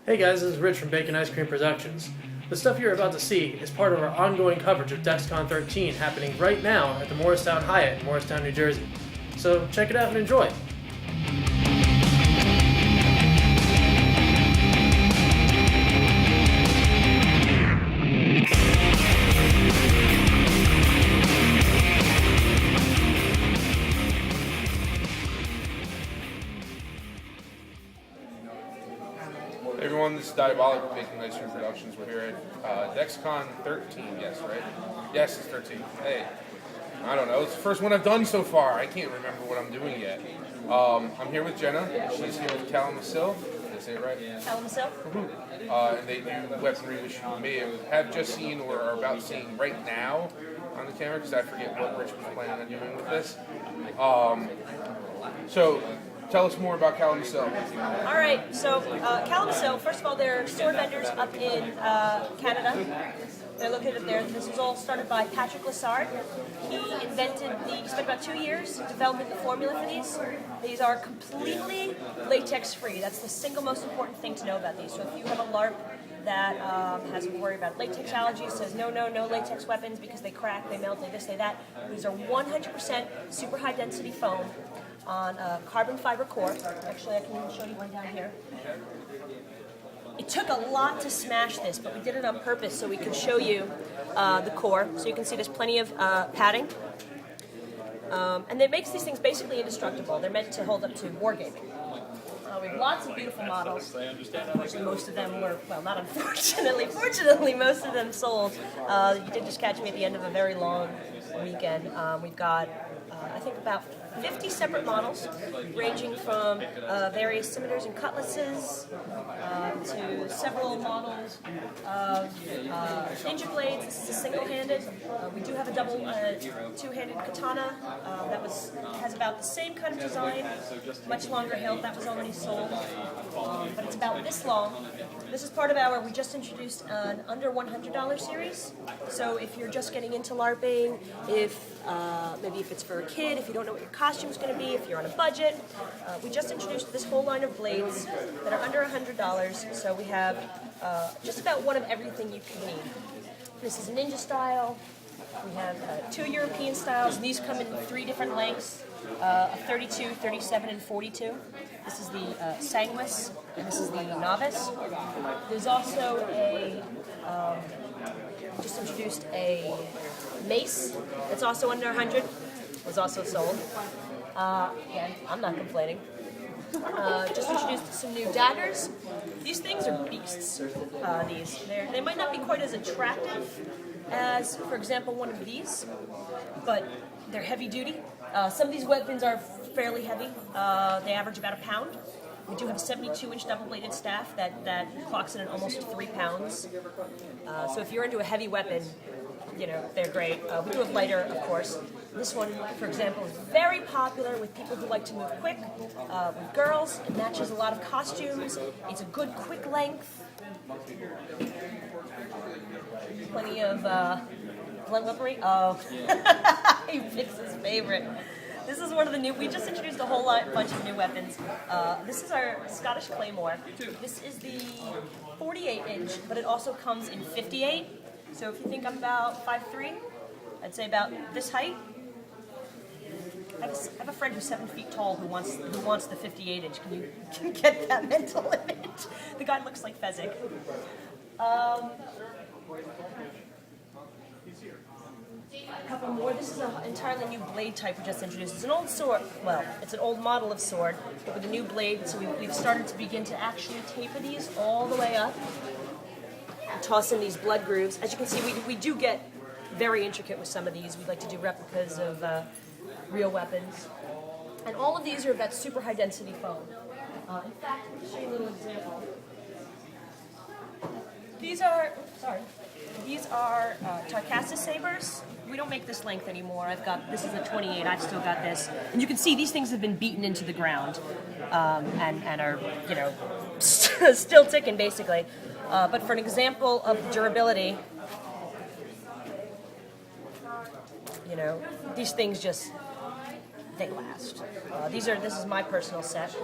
Hey guys, this is Rich from Bacon Ice Cream Productions. The stuff you're about to see is part of our ongoing coverage of DexCon 13 happening right now at the Morristown Hyatt in Morristown, New Jersey. So check it out and enjoy. Hey everyone, this is Diabolik with Bacon Ice Cream Productions. We're here at DexCon 13, yes, right? Yes, it's 13. Hey, I don't know. It's the first one I've done so far. I can't remember what I'm doing yet. I'm here with Jenna. She's here with Calimacil. Did I say it right? Calimacil? And they do weaponry, which you may have just seen or are about seeing right now on the camera, because I forget what Rich was planning on doing with this. So, tell us more about Calimacil. All right, so Calimacil, first of all, they're sword vendors up in Canada. They're located there. This was all started by Patrick Lessard. He spent about 2 years developing the formula for these. These are completely latex-free. That's the single most important thing to know about these. So if you have a LARP that has to worry about latex allergies, says no latex weapons because they crack, they melt, they this, they that. These are 100% super high density foam on a carbon fiber core. Actually, I can show you one down here. It took a lot to smash this, but we did it on purpose so we could show you the core. So you can see there's plenty of padding. And it makes these things basically indestructible. They're meant to hold up to wargaming. We have lots of beautiful models. Unfortunately, most of them were, well, not unfortunately, fortunately, most of them sold. You did just catch me at the end of a very long weekend. We've got, I think, about 50 separate models, ranging from various scimitars and cutlasses to several models of ninja blades. This is a single-handed. We do have a double two-handed katana that has about the same kind of design, much longer hilt. That was already sold, but it's about this long. This is part of we just introduced an under $100 series. So if you're just getting into LARPing, maybe if it's for a kid, if you don't know what your costume's going to be, if you're on a budget, we just introduced this whole line of blades that are under $100. So we have just about one of everything you can need. This is a ninja style. We have 2 European styles. These come in 3 different lengths, a 32, 37, and 42. This is the Sanguis, and this is the Novice. There's also just introduced a mace that's also under 100. Was also sold. Again, I'm not complaining. Just introduced some new daggers. These things are beasts. They might not be quite as attractive as, for example, one of these, but they're heavy duty. Some of these weapons are fairly heavy. They average about a pound. We do have a 72-inch double-bladed staff that clocks in at almost 3 pounds. So if you're into a heavy weapon, they're great. We do have lighter, of course. This one, for example, is very popular with people who like to move quick, with girls. It matches a lot of costumes. It's a good quick length. Plenty of blunt weaponry. Oh, he picks his favorite. This is one of the new, we just introduced a whole bunch of new weapons. This is our Scottish Claymore. This is the 48-inch, but it also comes in 58. So if you think I'm about 5'3", I'd say about this height. I have a friend who's 7 feet tall who wants the 58-inch. Can you get that mental image? The guy looks like Fezzik. A couple more. This is an entirely new blade type we just introduced. It's an old sword. Well, it's an old model of sword, but with a new blade. So we've started to begin to actually taper these all the way up. Toss in these blood grooves. As you can see, we do get very intricate with some of these. We like to do replicas of real weapons. And all of these are of that super high density foam. In fact, let me show you a little example. These are Tarkassus sabers. We don't make this length anymore. This is a 28. I've still got this. And you can see these things have been beaten into the ground and are, still ticking basically. But for an example of durability, these things they last. This is my personal set.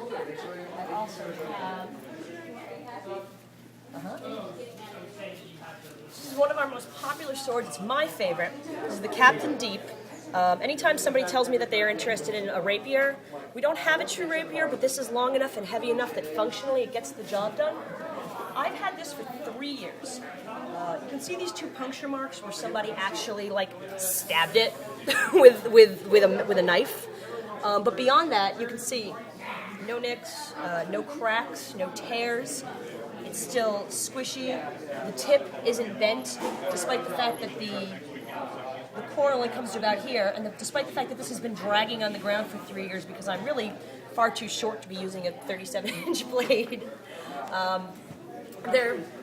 I also have one of our most popular swords. It's my favorite. This is the Captain Deep. Anytime somebody tells me that they are interested in a rapier, we don't have a true rapier, but this is long enough and heavy enough that functionally it gets the job done. I've had this for 3 years. You can see these 2 puncture marks where somebody actually like stabbed it with a knife. But beyond that, you can see no nicks, no cracks, no tears. It's still squishy. The tip isn't bent, despite the fact that the core only comes to about here, and despite the fact that this has been dragging on the ground for 3 years because I'm really far too short to be using a 37-inch blade.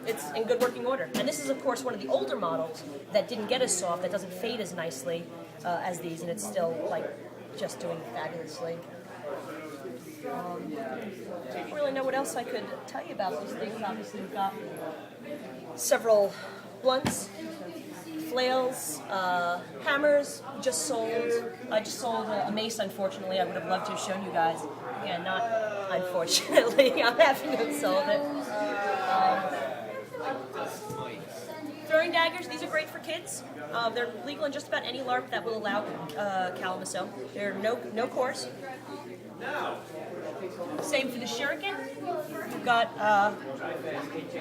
It's in good working order. And this is, of course, one of the older models that didn't get as soft, that doesn't fade as nicely as these, and it's still, like, just doing fabulously. I don't really know what else I could tell you about these things. Obviously, we've got several blunts, flails, hammers. I just sold a mace, unfortunately. I would have loved to have shown you guys. Yeah, not unfortunately. I'm having to have sold it. Throwing daggers, these are great for kids. They're legal in just about any LARP that will allow Calimacil. There are no cores. Same for the shuriken. We've got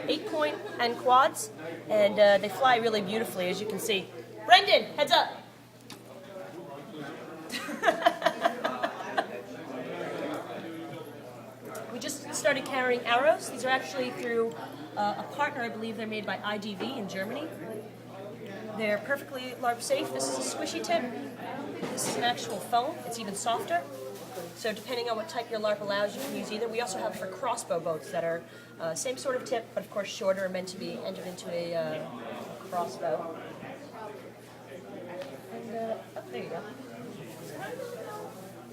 8-point and quads, and they fly really beautifully, as you can see. Brendan, heads up. We just started carrying arrows. These are actually through a partner, I believe they're made by IDV in Germany. They're perfectly LARP safe. This is a squishy tip. This is an actual foam. It's even softer. So depending on what type your LARP allows, you can use either. We also have for crossbow boats that are same sort of tip, but of course shorter and meant to be entered into a crossbow. And oh, there you go.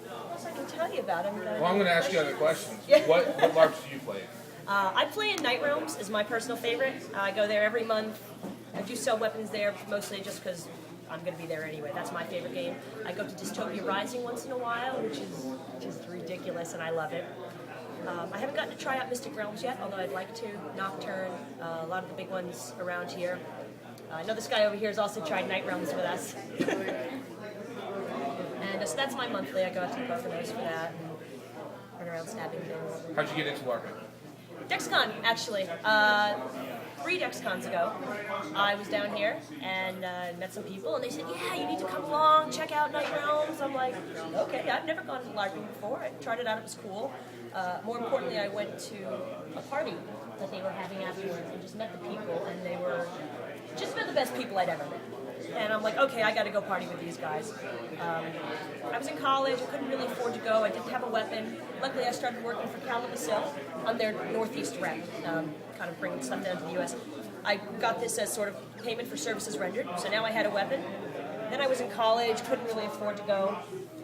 What else I can tell you about them? Well, I'm going to ask you other questions. Yeah. What LARPs do you play? I play in Night Realms, is my personal favorite. I go there every month. I do sell weapons there, mostly just because I'm going to be there anyway. That's my favorite game. I go to Dystopia Rising once in a while, which is just ridiculous, and I love it. I haven't gotten to try out Mystic Realms yet, although I'd like to. Nocturne, a lot of the big ones around here. I know this guy over here has also tried Night Realms with us. And so that's my monthly. I go out to the Poconos for that and run around stabbing things. How'd you get into LARPing? DexCon, actually. 3 DexCons ago, I was down here and met some people, and they said, yeah, you need to come along, check out Night Realms. I'm like, okay, I've never gone to LARPing before. I tried it out, it was cool. More importantly, I went to a party that they were having afterwards and just met the people, and they were just about the best people I'd ever met. And I'm like, okay, I got to go party with these guys. I was in college, I couldn't really afford to go, I didn't have a weapon. Luckily, I started working for Calimacil on their Northeast rep, kind of bringing stuff down to the U.S. I got this as sort of payment for services rendered, so now I had a weapon. Then I was in college, couldn't really afford to go.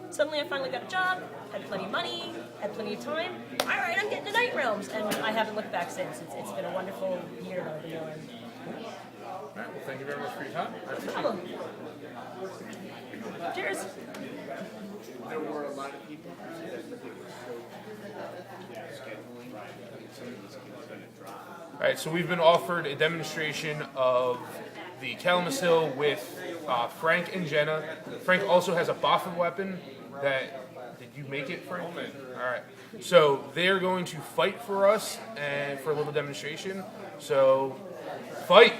Suddenly I finally got a job, had plenty of money, had plenty of time. All right, I'm getting to Night Realms, and I haven't looked back since. It's been a wonderful year that I've been doing. All right, well, thank you very much for your time. I appreciate it. Problem. Cheers. There were a lot of people All right, so we've been offered a demonstration of the Calimacil with Frank and Jenna. Frank also has a Boffin weapon that, did you make it, Frank? All right, so they're going to fight for us and for a little demonstration. So, fight!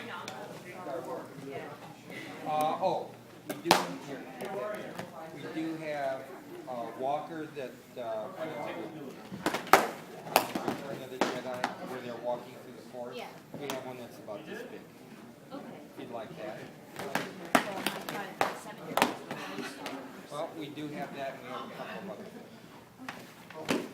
we do have a walker that another Jedi where they're walking through the forest. Yeah. We have one that's about this big. Okay. If you'd like that. So I'm not trying to 7 years. Well, we do have that, and we have a couple of other things.